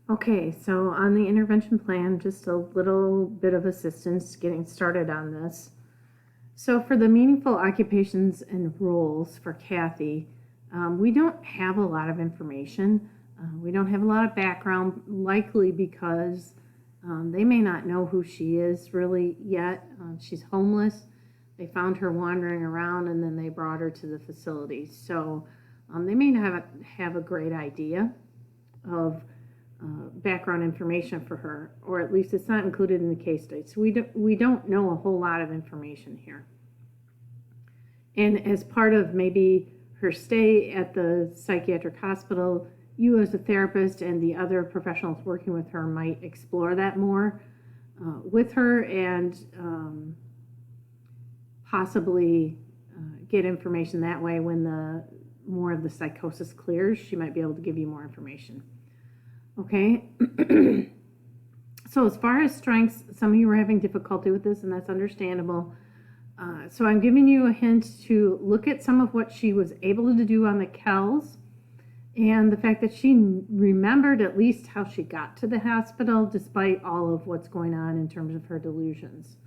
Okay, so on the intervention plan, just a little bit of assistance getting started on this. So for the meaningful occupations and roles for Kathy, we don't have a lot of information. We don't have a lot of background, likely because they may not know who she is really yet. She's homeless. They found her wandering around and then they brought her to the facility. So they may not have a great idea of background information for her, or at least it's not included in the case study. So we don't know a whole lot of information here. And as part of maybe her stay at the psychiatric hospital, you as a therapist and the other professionals working with her might explore that more with her and possibly get information that way. When the more of the psychosis clears, she might be able to give you more information. Okay. So as far as strengths, some of you are having difficulty with this, and that's understandable. So I'm giving you a hint to look at some of what she was able to do on the KELS and the fact that she remembered at least how she got to the hospital despite all of what's going on in terms of her delusions.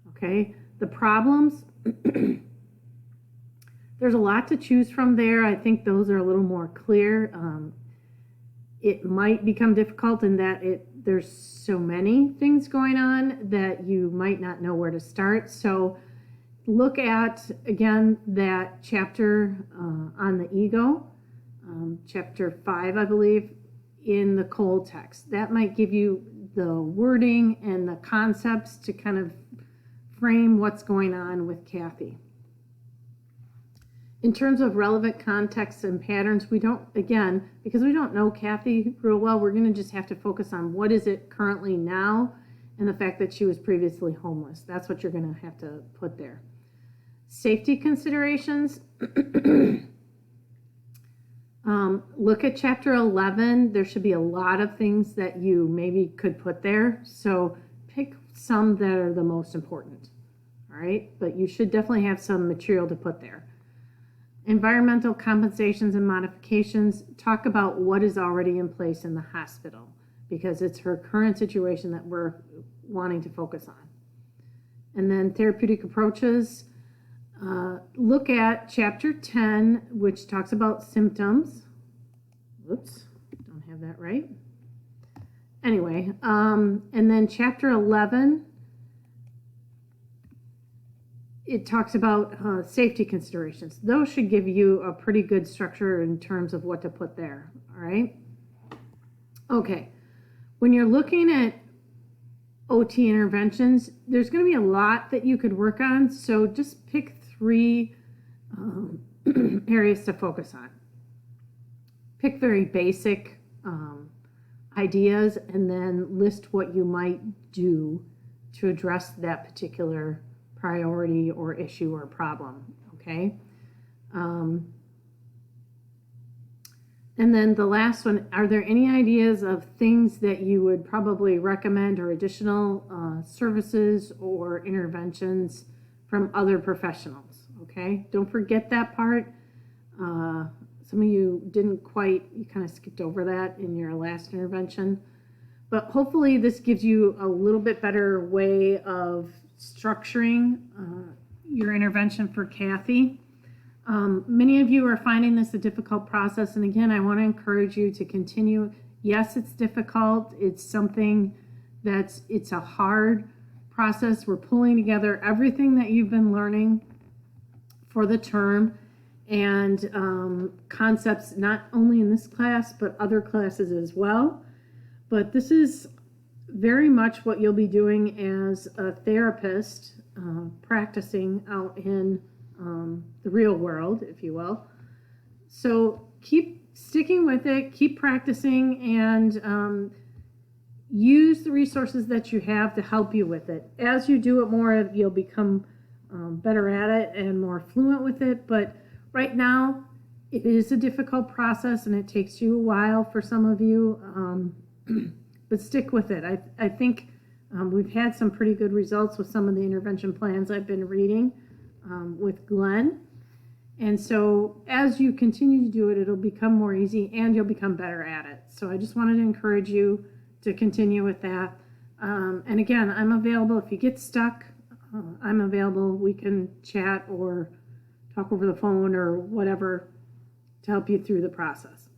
Okay, the problems, there's a lot to choose from there. I think those are a little more clear. It might become difficult in that there's so many things going on that you might not know where to start. So look at, again, that chapter on the ego, chapter 5, I believe, in the Cole text. That might give you the wording and the concepts to kind of frame what's going on with Kathy. In terms of relevant contexts and patterns, we don't, again, because we don't know Kathy real well, we're going to just have to focus on what is it currently now and the fact that she was previously homeless. That's what you're going to have to put there. Safety considerations. Look at chapter 11. There should be a lot of things that you maybe could put there. So pick some that are the most important. All right, but you should definitely have some material to put there. Environmental compensations and modifications, talk about what is already in place in the hospital because it's her current situation that we're wanting to focus on. And then therapeutic approaches, look at chapter 10, which talks about symptoms. Whoops, don't have that right. Anyway, and then chapter 11, it talks about safety considerations. Those should give you a pretty good structure in terms of what to put there, all right? Okay, when you're looking at OT interventions, there's going to be a lot that you could work on, so just pick 3 areas to focus on. Pick very basic ideas and then list what you might do to address that particular priority or issue or problem, okay? And then the last one, are there any ideas of things that you would probably recommend or additional services or interventions from other professionals, okay? Don't forget that part. Some of you you kind of skipped over that in your last intervention. But hopefully this gives you a little bit better way of structuring your intervention for Kathy. Many of you are finding this a difficult process, and again, I want to encourage you to continue. Yes, it's difficult. It's something it's a hard process. We're pulling together everything that you've been learning for the term and concepts not only in this class, but other classes as well. But this is very much what you'll be doing as a therapist, practicing out in the real world, if you will. So keep sticking with it, keep practicing, and use the resources that you have to help you with it. As you do it more, you'll become better at it and more fluent with it. But right now, it is a difficult process, and it takes you a while for some of you. But stick with it. I think we've had some pretty good results with some of the intervention plans I've been reading with Glenn. And so as you continue to do it, it'll become more easy and you'll become better at it. So I just wanted to encourage you to continue with that. And again, I'm available if you get stuck. I'm available. We can chat or talk over the phone or whatever to help you through the process.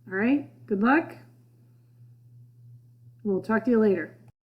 All right, good luck. We'll talk to you later.